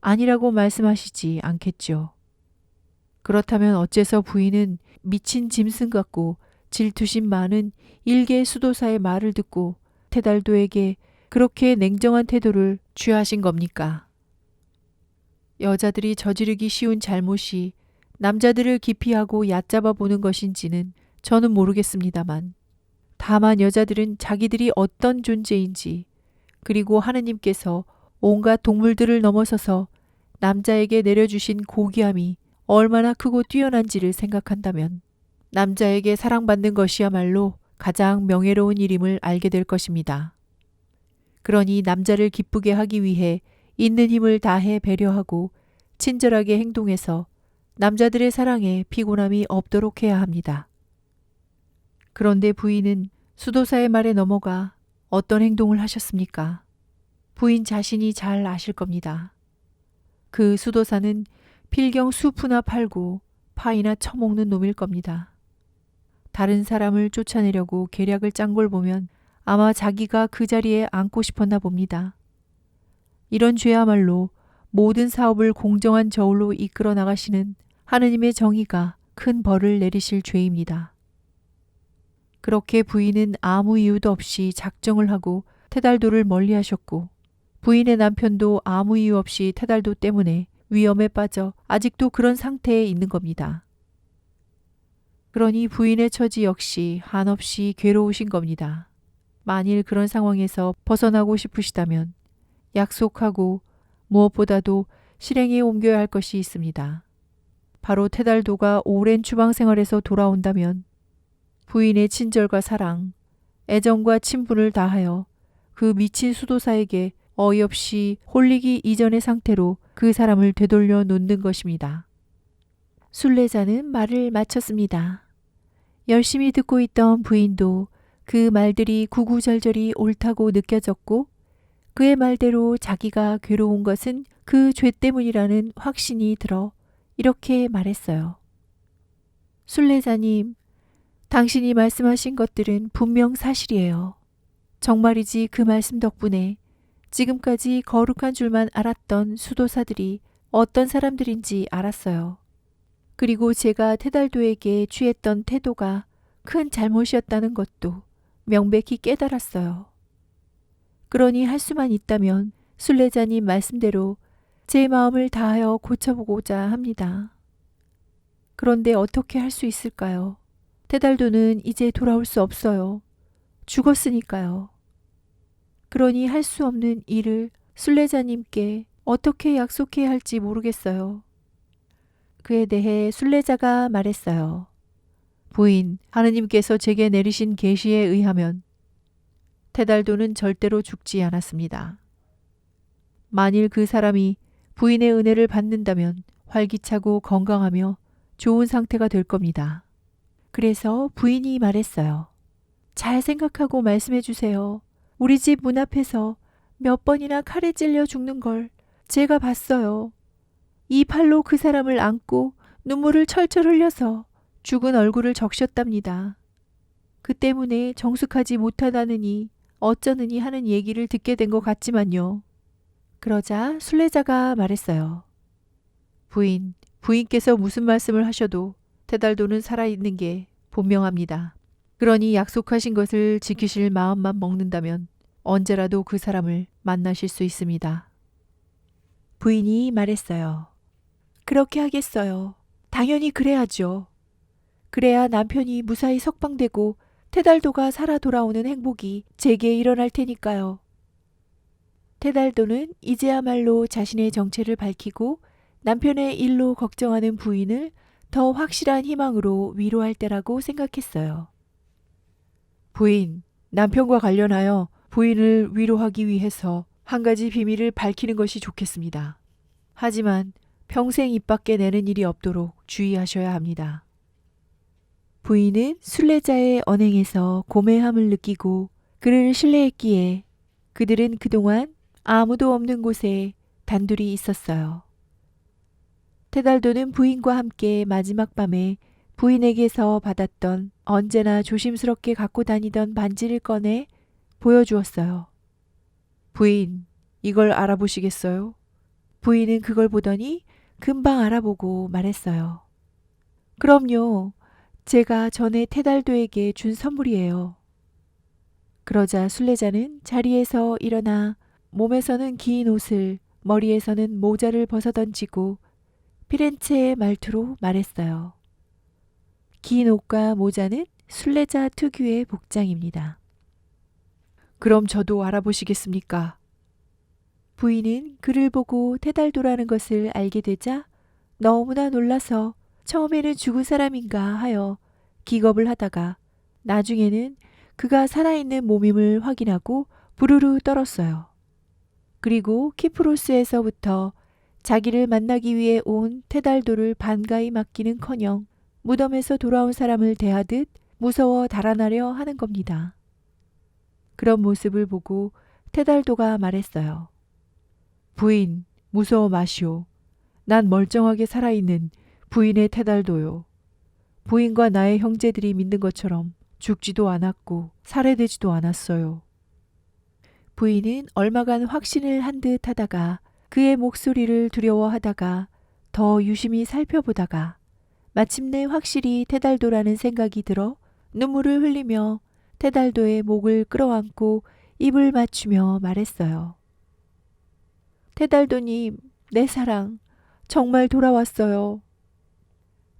아니라고 말씀하시지 않겠죠. 그렇다면 어째서 부인은 미친 짐승 같고 질투심 많은 일개 수도사의 말을 듣고 테달도에게 그렇게 냉정한 태도를 취하신 겁니까? 여자들이 저지르기 쉬운 잘못이 남자들을 기피하고 얕잡아 보는 것인지는 저는 모르겠습니다만 다만 여자들은 자기들이 어떤 존재인지 그리고 하느님께서 온갖 동물들을 넘어서서 남자에게 내려주신 고귀함이 얼마나 크고 뛰어난지를 생각한다면 남자에게 사랑받는 것이야말로 가장 명예로운 일임을 알게 될 것입니다. 그러니 남자를 기쁘게 하기 위해 있는 힘을 다해 배려하고 친절하게 행동해서 남자들의 사랑에 피곤함이 없도록 해야 합니다. 그런데 부인은 수도사의 말에 넘어가 어떤 행동을 하셨습니까? 부인 자신이 잘 아실 겁니다. 그 수도사는 필경 수프나 팔고 파이나 처먹는 놈일 겁니다. 다른 사람을 쫓아내려고 계략을 짠 걸 보면 아마 자기가 그 자리에 앉고 싶었나 봅니다. 이런 죄야말로 모든 사업을 공정한 저울로 이끌어 나가시는 하느님의 정의가 큰 벌을 내리실 죄입니다. 그렇게 부인은 아무 이유도 없이 작정을 하고 테달도를 멀리하셨고 부인의 남편도 아무 이유 없이 테달도 때문에 위험에 빠져 아직도 그런 상태에 있는 겁니다. 그러니 부인의 처지 역시 한없이 괴로우신 겁니다. 만일 그런 상황에서 벗어나고 싶으시다면 약속하고 무엇보다도 실행에 옮겨야 할 것이 있습니다. 바로 테달도가 오랜 추방 생활에서 돌아온다면 부인의 친절과 사랑, 애정과 친분을 다하여 그 미친 수도사에게 어이없이 홀리기 이전의 상태로 그 사람을 되돌려 놓는 것입니다. 순례자는 말을 마쳤습니다. 열심히 듣고 있던 부인도 그 말들이 구구절절히 옳다고 느껴졌고 그의 말대로 자기가 괴로운 것은 그 죄 때문이라는 확신이 들어 이렇게 말했어요. 순례자님, 당신이 말씀하신 것들은 분명 사실이에요. 정말이지 그 말씀 덕분에 지금까지 거룩한 줄만 알았던 수도사들이 어떤 사람들인지 알았어요. 그리고 제가 테달도에게 취했던 태도가 큰 잘못이었다는 것도 명백히 깨달았어요. 그러니 할 수만 있다면 순례자님 말씀대로 제 마음을 다하여 고쳐보고자 합니다. 그런데 어떻게 할 수 있을까요? 테달도는 이제 돌아올 수 없어요. 죽었으니까요. 그러니 할 수 없는 일을 순례자님께 어떻게 약속해야 할지 모르겠어요. 그에 대해 순례자가 말했어요. 부인, 하느님께서 제게 내리신 계시에 의하면 테달도는 절대로 죽지 않았습니다. 만일 그 사람이 부인의 은혜를 받는다면 활기차고 건강하며 좋은 상태가 될 겁니다. 그래서 부인이 말했어요. 잘 생각하고 말씀해 주세요. 우리 집 문 앞에서 몇 번이나 칼에 찔려 죽는 걸 제가 봤어요. 이 팔로 그 사람을 안고 눈물을 철철 흘려서 죽은 얼굴을 적셨답니다. 그 때문에 정숙하지 못하다느니 어쩌느니 하는 얘기를 듣게 된 것 같지만요. 그러자 순례자가 말했어요. 부인께서 무슨 말씀을 하셔도 테달도는 살아있는 게 분명합니다. 그러니 약속하신 것을 지키실 마음만 먹는다면 언제라도 그 사람을 만나실 수 있습니다. 부인이 말했어요. 그렇게 하겠어요. 당연히 그래야죠. 그래야 남편이 무사히 석방되고 테달도가 살아 돌아오는 행복이 제게 일어날 테니까요. 테달도는 이제야말로 자신의 정체를 밝히고 남편의 일로 걱정하는 부인을 더 확실한 희망으로 위로할 때라고 생각했어요. 부인, 남편과 관련하여 부인을 위로하기 위해서 한 가지 비밀을 밝히는 것이 좋겠습니다. 하지만 평생 입 밖에 내는 일이 없도록 주의하셔야 합니다. 부인은 순례자의 언행에서 고매함을 느끼고 그를 신뢰했기에 그들은 그동안 아무도 없는 곳에 단둘이 있었어요. 테달도는 부인과 함께 마지막 밤에 부인에게서 받았던 언제나 조심스럽게 갖고 다니던 반지를 꺼내 보여주었어요. 부인, 이걸 알아보시겠어요? 부인은 그걸 보더니 금방 알아보고 말했어요. 그럼요. 제가 전에 테달도에게 준 선물이에요. 그러자 순례자는 자리에서 일어나 몸에서는 긴 옷을, 머리에서는 모자를 벗어던지고 피렌체의 말투로 말했어요. 긴 옷과 모자는 순례자 특유의 복장입니다. 그럼 저도 알아보시겠습니까? 부인은 그를 보고 테달도라는 것을 알게 되자 너무나 놀라서 처음에는 죽은 사람인가 하여 기겁을 하다가 나중에는 그가 살아있는 몸임을 확인하고 부르르 떨었어요. 그리고 키프로스에서부터 자기를 만나기 위해 온 테달도를 반가이 맞기는커녕 무덤에서 돌아온 사람을 대하듯 무서워 달아나려 하는 겁니다. 그런 모습을 보고 테달도가 말했어요. 부인, 무서워 마시오. 난 멀쩡하게 살아있는 부인의 테달도요. 부인과 나의 형제들이 믿는 것처럼 죽지도 않았고 살해되지도 않았어요. 부인은 얼마간 확신을 한 듯 하다가 그의 목소리를 두려워하다가 더 유심히 살펴보다가 마침내 확실히 테달도라는 생각이 들어 눈물을 흘리며 테달도의 목을 끌어안고 입을 맞추며 말했어요. 테달도님, 내 사랑, 정말 돌아왔어요.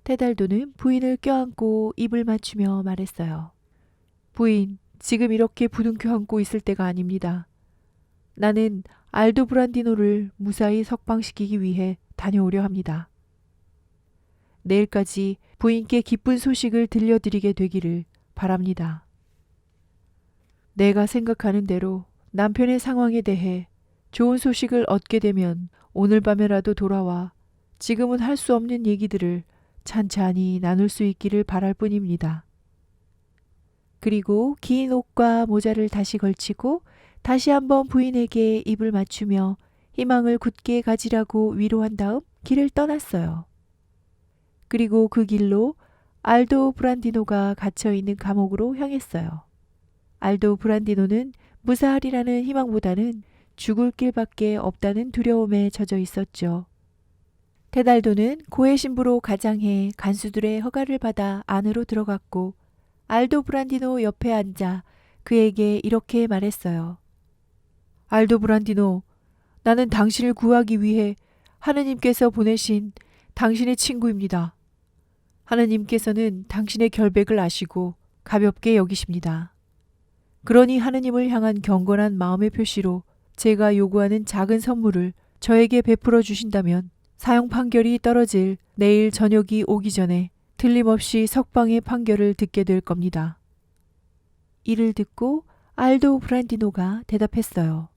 테달도는 부인을 껴안고 입을 맞추며 말했어요. 부인, 지금 이렇게 부둥켜 안고 있을 때가 아닙니다. 나는 알도브란디노를 무사히 석방시키기 위해 다녀오려 합니다. 내일까지 부인께 기쁜 소식을 들려드리게 되기를 바랍니다. 내가 생각하는 대로 남편의 상황에 대해 좋은 소식을 얻게 되면 오늘 밤에라도 돌아와 지금은 할 수 없는 얘기들을 찬찬히 나눌 수 있기를 바랄 뿐입니다. 그리고 긴 옷과 모자를 다시 걸치고 다시 한번 부인에게 입을 맞추며 희망을 굳게 가지라고 위로한 다음 길을 떠났어요. 그리고 그 길로 알도 브란디노가 갇혀있는 감옥으로 향했어요. 알도 브란디노는 무사하리라는 희망보다는 죽을 길밖에 없다는 두려움에 젖어 있었죠. 테달도는 고해 신부로 가장해 간수들의 허가를 받아 안으로 들어갔고 알도 브란디노 옆에 앉아 그에게 이렇게 말했어요. 알도 브란디노, 나는 당신을 구하기 위해 하느님께서 보내신 당신의 친구입니다. 하느님께서는 당신의 결백을 아시고 가볍게 여기십니다. 그러니 하느님을 향한 경건한 마음의 표시로 제가 요구하는 작은 선물을 저에게 베풀어 주신다면 사형 판결이 떨어질 내일 저녁이 오기 전에 틀림없이 석방의 판결을 듣게 될 겁니다. 이를 듣고 알도 브란디노가 대답했어요.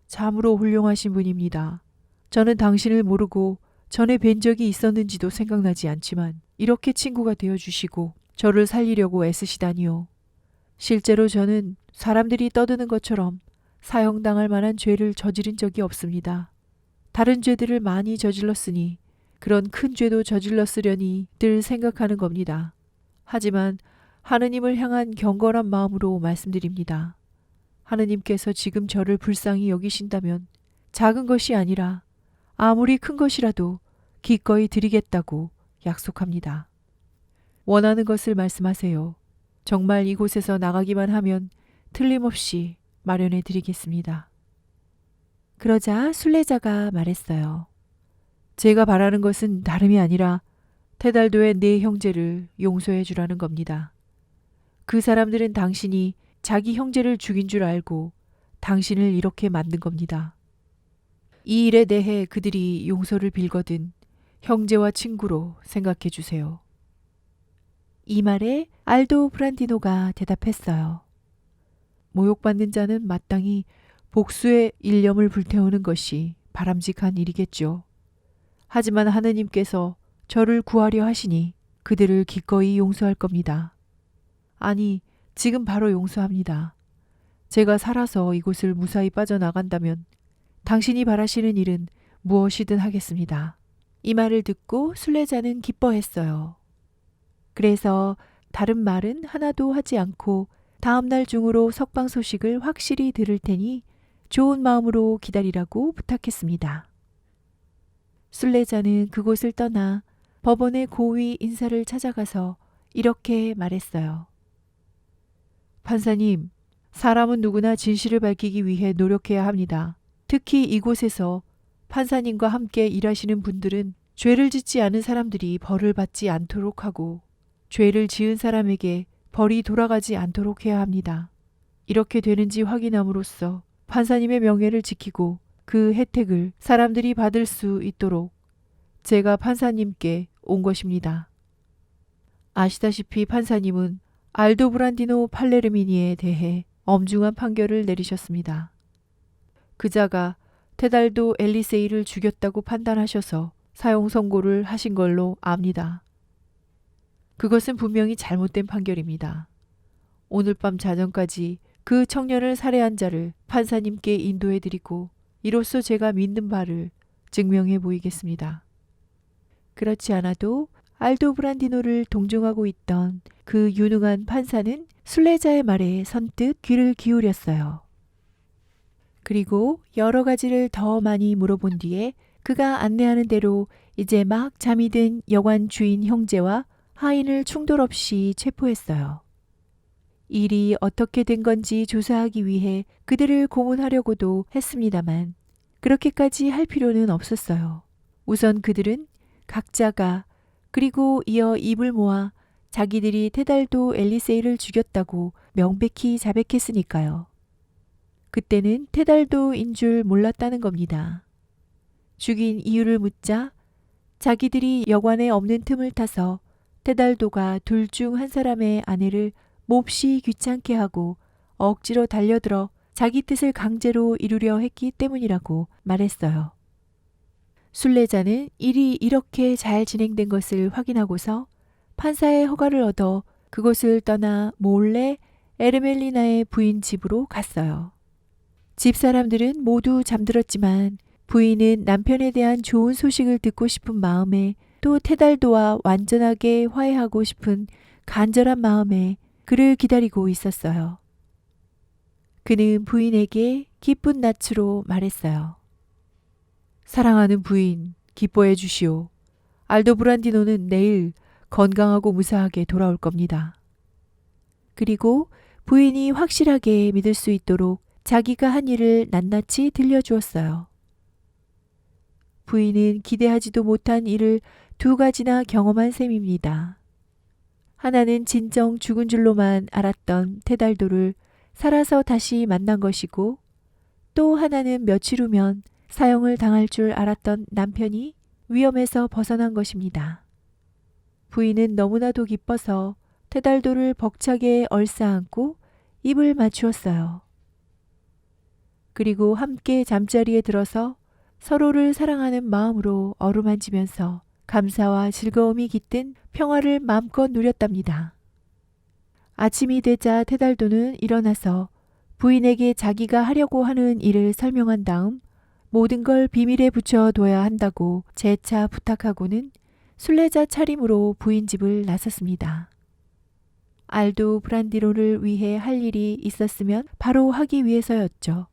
참으로 훌륭하신 분입니다. 저는 당신을 모르고 전에 뵌 적이 있었는지도 생각나지 않지만 이렇게 친구가 되어주시고 저를 살리려고 애쓰시다니요. 실제로 저는 사람들이 떠드는 것처럼 사형당할 만한 죄를 저지른 적이 없습니다. 다른 죄들을 많이 저질렀으니 그런 큰 죄도 저질렀으려니 늘 생각하는 겁니다. 하지만 하느님을 향한 경건한 마음으로 말씀드립니다. 하느님께서 지금 저를 불쌍히 여기신다면 작은 것이 아니라 아무리 큰 것이라도 기꺼이 드리겠다고 약속합니다. 원하는 것을 말씀하세요. 정말 이곳에서 나가기만 하면 틀림없이 마련해 드리겠습니다. 그러자 순례자가 말했어요. 제가 바라는 것은 다름이 아니라 테달도의 네 형제를 용서해 주라는 겁니다. 그 사람들은 당신이 자기 형제를 죽인 줄 알고 당신을 이렇게 만든 겁니다. 이 일에 대해 그들이 용서를 빌거든 형제와 친구로 생각해 주세요. 이 말에 알도 브란디노가 대답했어요. 모욕받는 자는 마땅히 복수의 일념을 불태우는 것이 바람직한 일이겠죠. 하지만 하느님께서 저를 구하려 하시니 그들을 기꺼이 용서할 겁니다. 아니, 지금 바로 용서합니다. 제가 살아서 이곳을 무사히 빠져나간다면 당신이 바라시는 일은 무엇이든 하겠습니다. 이 말을 듣고 순례자는 기뻐했어요. 그래서 다른 말은 하나도 하지 않고 다음 날 중으로 석방 소식을 확실히 들을 테니 좋은 마음으로 기다리라고 부탁했습니다. 순례자는 그곳을 떠나 법원의 고위 인사를 찾아가서 이렇게 말했어요. 판사님, 사람은 누구나 진실을 밝히기 위해 노력해야 합니다. 특히 이곳에서 판사님과 함께 일하시는 분들은 죄를 짓지 않은 사람들이 벌을 받지 않도록 하고 죄를 지은 사람에게 벌이 돌아가지 않도록 해야 합니다. 이렇게 되는지 확인함으로써 판사님의 명예를 지키고 그 혜택을 사람들이 받을 수 있도록 제가 판사님께 온 것입니다. 아시다시피 판사님은 알도브란디노 팔레르미니에 대해 엄중한 판결을 내리셨습니다. 그자가 테달도 엘리세이를 죽였다고 판단하셔서 사형 선고를 하신 걸로 압니다. 그것은 분명히 잘못된 판결입니다. 오늘 밤 자정까지 그 청년을 살해한 자를 판사님께 인도해드리고 이로써 제가 믿는 바를 증명해 보이겠습니다. 그렇지 않아도 알도브란디노를 동정하고 있던 그 유능한 판사는 순례자의 말에 선뜻 귀를 기울였어요. 그리고 여러 가지를 더 많이 물어본 뒤에 그가 안내하는 대로 이제 막 잠이 든 여관 주인 형제와 하인을 충돌 없이 체포했어요. 일이 어떻게 된 건지 조사하기 위해 그들을 고문하려고도 했습니다만 그렇게까지 할 필요는 없었어요. 우선 그들은 각자가 그리고 이어 입을 모아 자기들이 테달도 엘리세이를 죽였다고 명백히 자백했으니까요. 그때는 테달도인 줄 몰랐다는 겁니다. 죽인 이유를 묻자 자기들이 여관에 없는 틈을 타서 테달도가 둘 중 한 사람의 아내를 몹시 귀찮게 하고 억지로 달려들어 자기 뜻을 강제로 이루려 했기 때문이라고 말했어요. 순례자는 일이 이렇게 잘 진행된 것을 확인하고서 판사의 허가를 얻어 그곳을 떠나 몰래 에르멜리나의 부인 집으로 갔어요. 집사람들은 모두 잠들었지만 부인은 남편에 대한 좋은 소식을 듣고 싶은 마음에 또 테달도와 완전하게 화해하고 싶은 간절한 마음에 그를 기다리고 있었어요. 그는 부인에게 기쁜 낯으로 말했어요. 사랑하는 부인, 기뻐해 주시오. 알도브란디노는 내일 건강하고 무사하게 돌아올 겁니다. 그리고 부인이 확실하게 믿을 수 있도록 자기가 한 일을 낱낱이 들려주었어요. 부인은 기대하지도 못한 일을 두 가지나 경험한 셈입니다. 하나는 진정 죽은 줄로만 알았던 테달도를 살아서 다시 만난 것이고, 또 하나는 며칠 후면 사형을 당할 줄 알았던 남편이 위험에서 벗어난 것입니다. 부인은 너무나도 기뻐서 테달도를 벅차게 얼싸안고 입을 맞추었어요. 그리고 함께 잠자리에 들어서 서로를 사랑하는 마음으로 어루만지면서 감사와 즐거움이 깃든 평화를 마음껏 누렸답니다. 아침이 되자 테달도는 일어나서 부인에게 자기가 하려고 하는 일을 설명한 다음 모든 걸 비밀에 붙여둬야 한다고 재차 부탁하고는 순례자 차림으로 부인 집을 나섰습니다. 알도 브란디노를 위해 할 일이 있었으면 바로 하기 위해서였죠.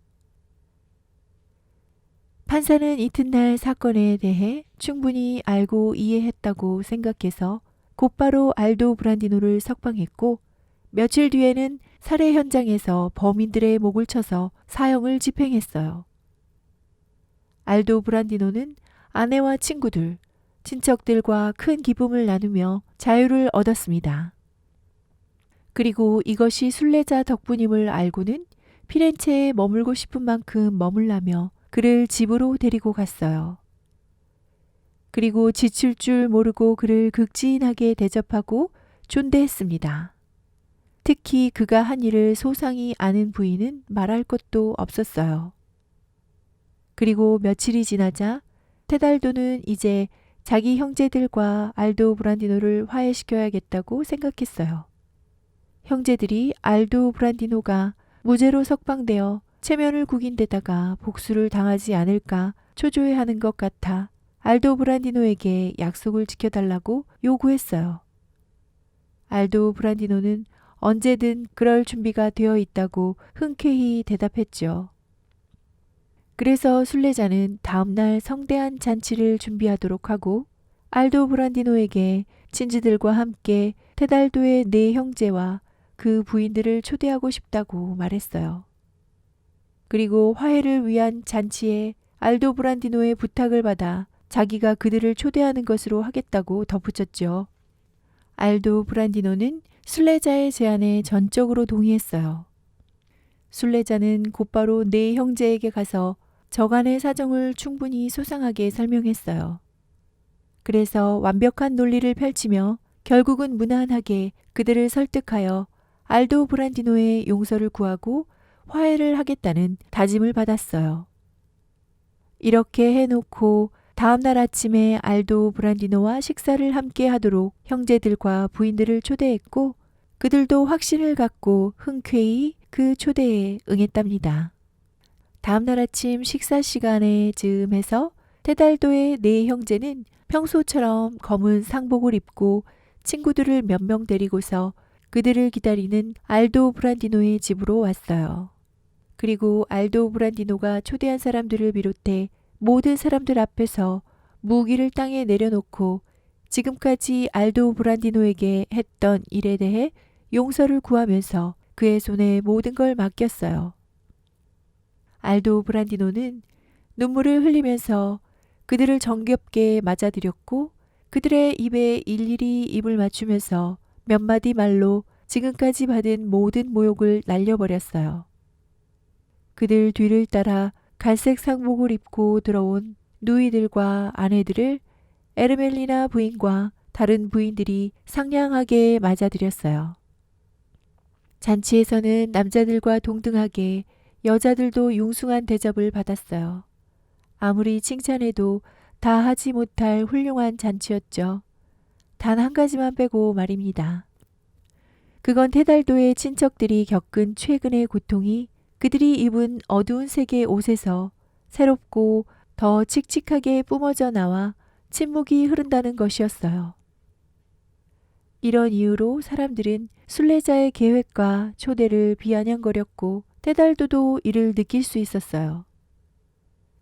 판사는 이튿날 사건에 대해 충분히 알고 이해했다고 생각해서 곧바로 알도 브란디노를 석방했고, 며칠 뒤에는 살해 현장에서 범인들의 목을 쳐서 사형을 집행했어요. 알도 브란디노는 아내와 친구들, 친척들과 큰 기쁨을 나누며 자유를 얻었습니다. 그리고 이것이 순례자 덕분임을 알고는 피렌체에 머물고 싶은 만큼 머물라며 그를 집으로 데리고 갔어요. 그리고 지칠 줄 모르고 그를 극진하게 대접하고 존대했습니다. 특히 그가 한 일을 소상히 아는 부인은 말할 것도 없었어요. 그리고 며칠이 지나자 테달도는 이제 자기 형제들과 알도 브란디노를 화해시켜야겠다고 생각했어요. 형제들이 알도 브란디노가 무죄로 석방되어 체면을 구긴 데다가 복수를 당하지 않을까 초조해하는 것 같아 알도 브란디노에게 약속을 지켜달라고 요구했어요. 알도 브란디노는 언제든 그럴 준비가 되어 있다고 흔쾌히 대답했죠. 그래서 순례자는 다음날 성대한 잔치를 준비하도록 하고 알도 브란디노에게 친지들과 함께 테달도의 네 형제와 그 부인들을 초대하고 싶다고 말했어요. 그리고 화해를 위한 잔치에 알도 브란디노의 부탁을 받아 자기가 그들을 초대하는 것으로 하겠다고 덧붙였죠. 알도 브란디노는 순례자의 제안에 전적으로 동의했어요. 순례자는 곧바로 네 형제에게 가서 저간의 사정을 충분히 소상하게 설명했어요. 그래서 완벽한 논리를 펼치며 결국은 무난하게 그들을 설득하여 알도 브란디노의 용서를 구하고 화해를 하겠다는 다짐을 받았어요. 이렇게 해놓고 다음날 아침에 알도 브란디노와 식사를 함께 하도록 형제들과 부인들을 초대했고, 그들도 확신을 갖고 흔쾌히 그 초대에 응했답니다. 다음날 아침 식사 시간에 즈음해서 테달도의 네 형제는 평소처럼 검은 상복을 입고 친구들을 몇 명 데리고서 그들을 기다리는 알도 브란디노의 집으로 왔어요. 그리고 알도 브란디노가 초대한 사람들을 비롯해 모든 사람들 앞에서 무기를 땅에 내려놓고 지금까지 알도 브란디노에게 했던 일에 대해 용서를 구하면서 그의 손에 모든 걸 맡겼어요. 알도 브란디노는 눈물을 흘리면서 그들을 정겹게 맞아들였고 그들의 입에 일일이 입을 맞추면서 몇 마디 말로 지금까지 받은 모든 모욕을 날려버렸어요. 그들 뒤를 따라 갈색 상복을 입고 들어온 누이들과 아내들을 에르멜리나 부인과 다른 부인들이 상냥하게 맞아들였어요. 잔치에서는 남자들과 동등하게 여자들도 융숭한 대접을 받았어요. 아무리 칭찬해도 다 하지 못할 훌륭한 잔치였죠. 단 한 가지만 빼고 말입니다. 그건 테달도의 친척들이 겪은 최근의 고통이 그들이 입은 어두운 색의 옷에서 새롭고 더 칙칙하게 뿜어져 나와 침묵이 흐른다는 것이었어요. 이런 이유로 사람들은 순례자의 계획과 초대를 비아냥거렸고 테달도도 이를 느낄 수 있었어요.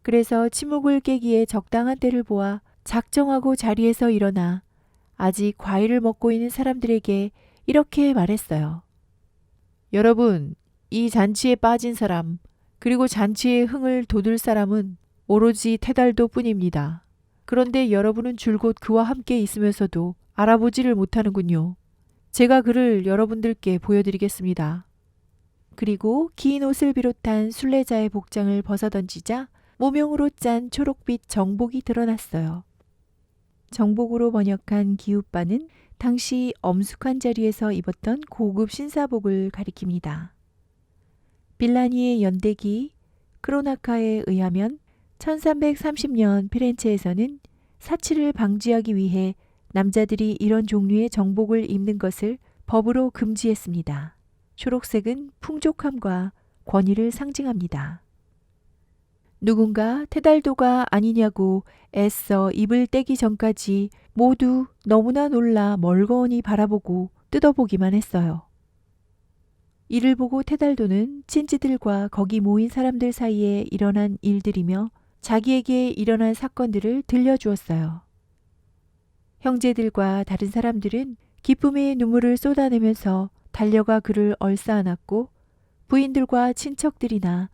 그래서 침묵을 깨기에 적당한 때를 보아 작정하고 자리에서 일어나 아직 과일을 먹고 있는 사람들에게 이렇게 말했어요. 여러분, 이 잔치에 빠진 사람, 그리고 잔치의 흥을 돋울 사람은 오로지 테달도 뿐입니다. 그런데 여러분은 줄곧 그와 함께 있으면서도 알아보지를 못하는군요. 제가 그를 여러분들께 보여드리겠습니다. 그리고 긴 옷을 비롯한 순례자의 복장을 벗어던지자 모명으로 짠 초록빛 정복이 드러났어요. 정복으로 번역한 기우빠는 당시 엄숙한 자리에서 입었던 고급 신사복을 가리킵니다. 빌라니의 연대기 크로나카에 의하면 1330년 피렌체에서는 사치를 방지하기 위해 남자들이 이런 종류의 정복을 입는 것을 법으로 금지했습니다. 초록색은 풍족함과 권위를 상징합니다. 누군가 테달도가 아니냐고 애써 입을 떼기 전까지 모두 너무나 놀라 멀거니 바라보고 뜯어보기만 했어요. 이를 보고 테달도는 친지들과 거기 모인 사람들 사이에 일어난 일들이며 자기에게 일어난 사건들을 들려주었어요. 형제들과 다른 사람들은 기쁨의 눈물을 쏟아내면서 달려가 그를 얼싸안았고 부인들과 친척들이나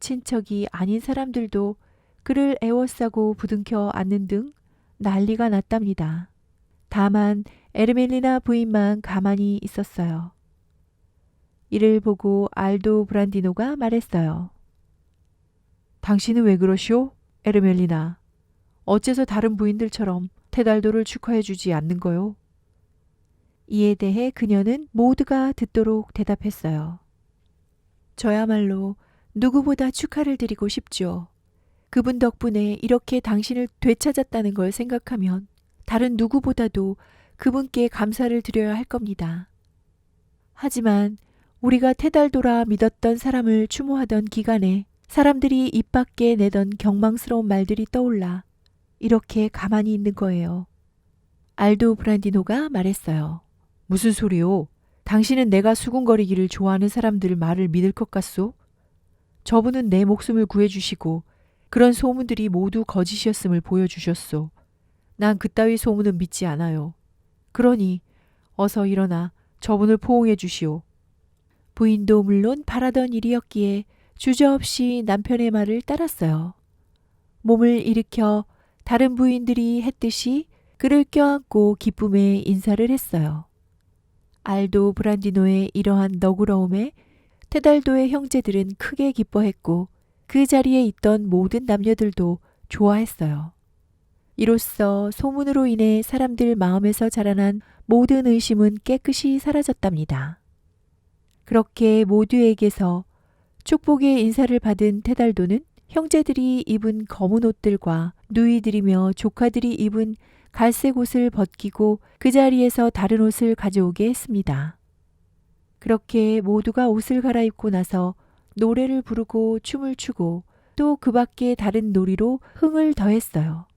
친척이 아닌 사람들도 그를 애워싸고 부둥켜 안는 등 난리가 났답니다. 다만 에르멜리나 부인만 가만히 있었어요. 이를 보고 알도 브란디노가 말했어요. 당신은 왜 그러시오? 에르멜리나. 어째서 다른 부인들처럼 테달도를 축하해 주지 않는 거요? 이에 대해 그녀는 모두가 듣도록 대답했어요. 저야말로 누구보다 축하를 드리고 싶죠. 그분 덕분에 이렇게 당신을 되찾았다는 걸 생각하면 다른 누구보다도 그분께 감사를 드려야 할 겁니다. 하지만 우리가 테달도라 믿었던 사람을 추모하던 기간에 사람들이 입 밖에 내던 경망스러운 말들이 떠올라 이렇게 가만히 있는 거예요. 알도 브란디노가 말했어요. 무슨 소리요? 당신은 내가 수군거리기를 좋아하는 사람들 말을 믿을 것 같소? 저분은 내 목숨을 구해주시고 그런 소문들이 모두 거짓이었음을 보여주셨소. 난 그따위 소문은 믿지 않아요. 그러니 어서 일어나 저분을 포옹해 주시오. 부인도 물론 바라던 일이었기에 주저없이 남편의 말을 따랐어요. 몸을 일으켜 다른 부인들이 했듯이 그를 껴안고 기쁨의 인사를 했어요. 알도 브란디노의 이러한 너그러움에 테달도의 형제들은 크게 기뻐했고 그 자리에 있던 모든 남녀들도 좋아했어요. 이로써 소문으로 인해 사람들 마음에서 자라난 모든 의심은 깨끗이 사라졌답니다. 그렇게 모두에게서 축복의 인사를 받은 테달도는 형제들이 입은 검은 옷들과 누이들이며 조카들이 입은 갈색 옷을 벗기고 그 자리에서 다른 옷을 가져오게 했습니다. 그렇게 모두가 옷을 갈아입고 나서 노래를 부르고 춤을 추고 또 그 밖에 다른 놀이로 흥을 더했어요.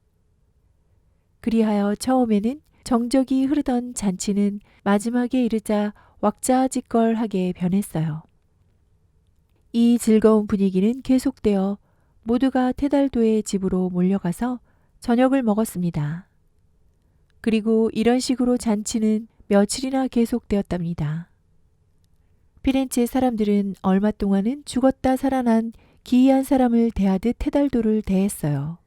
그리하여 처음에는 정적이 흐르던 잔치는 마지막에 이르자 왁자지껄하게 변했어요. 이 즐거운 분위기는 계속되어 모두가 테달도의 집으로 몰려가서 저녁을 먹었습니다. 그리고 이런 식으로 잔치는 며칠이나 계속되었답니다. 피렌체 사람들은 얼마 동안은 죽었다 살아난 기이한 사람을 대하듯 테달도를 대했어요.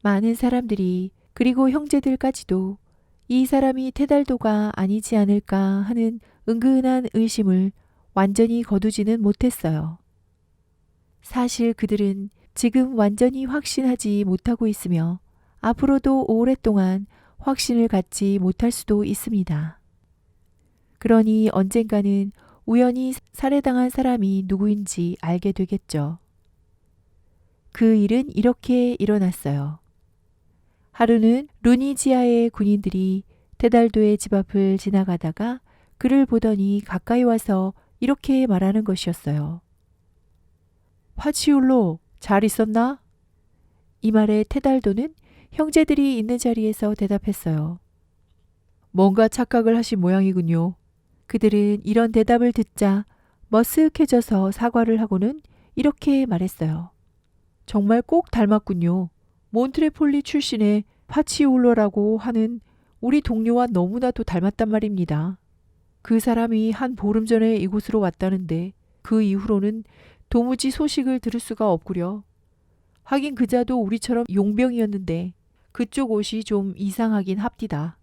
많은 사람들이 그리고 형제들까지도 이 사람이 테달도가 아니지 않을까 하는 은근한 의심을 완전히 거두지는 못했어요. 사실 그들은 지금 완전히 확신하지 못하고 있으며 앞으로도 오랫동안 확신을 갖지 못할 수도 있습니다. 그러니 언젠가는 우연히 살해당한 사람이 누구인지 알게 되겠죠. 그 일은 이렇게 일어났어요. 하루는 루니지아의 군인들이 테달도의 집 앞을 지나가다가 그를 보더니 가까이 와서 이렇게 말하는 것이었어요. 파치울로, 잘 있었나? 이 말에 테달도는 형제들이 있는 자리에서 대답했어요. 뭔가 착각을 하신 모양이군요. 그들은 이런 대답을 듣자 머쓱해져서 사과를 하고는 이렇게 말했어요. 정말 꼭 닮았군요. 몬트레폴리 출신의 파치울로라고 하는 우리 동료와 너무나도 닮았단 말입니다. 그 사람이 한 보름 전에 이곳으로 왔다는데 그 이후로는 도무지 소식을 들을 수가 없구려. 하긴 그자도 우리처럼 용병이었는데 그쪽 옷이 좀 이상하긴 합디다.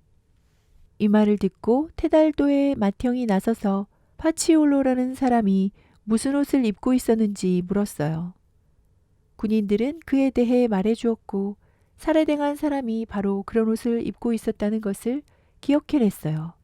이 말을 듣고 테달도의 맏형이 나서서 파치올로라는 사람이 무슨 옷을 입고 있었는지 물었어요. 군인들은 그에 대해 말해주었고 살해당한 사람이 바로 그런 옷을 입고 있었다는 것을 기억해냈어요.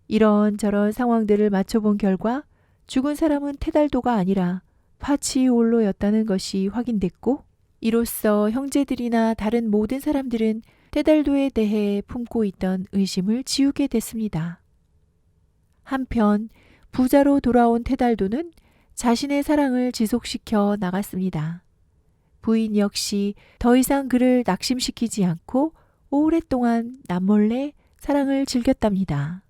이런저런 상황들을 맞춰본 결과 죽은 사람은 테달도가 아니라 파치올로였다는 것이 확인됐고, 이로써 형제들이나 다른 모든 사람들은 테달도에 대해 품고 있던 의심을 지우게 됐습니다. 한편 부자로 돌아온 테달도는 자신의 사랑을 지속시켜 나갔습니다. 부인 역시 더 이상 그를 낙심시키지 않고 오랫동안 남몰래 사랑을 즐겼답니다.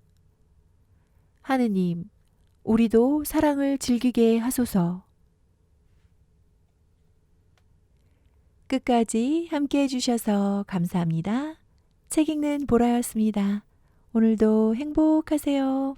하느님, 우리도 사랑을 즐기게 하소서. 끝까지 함께 해주셔서 감사합니다. 책 읽는 보라였습니다. 오늘도 행복하세요.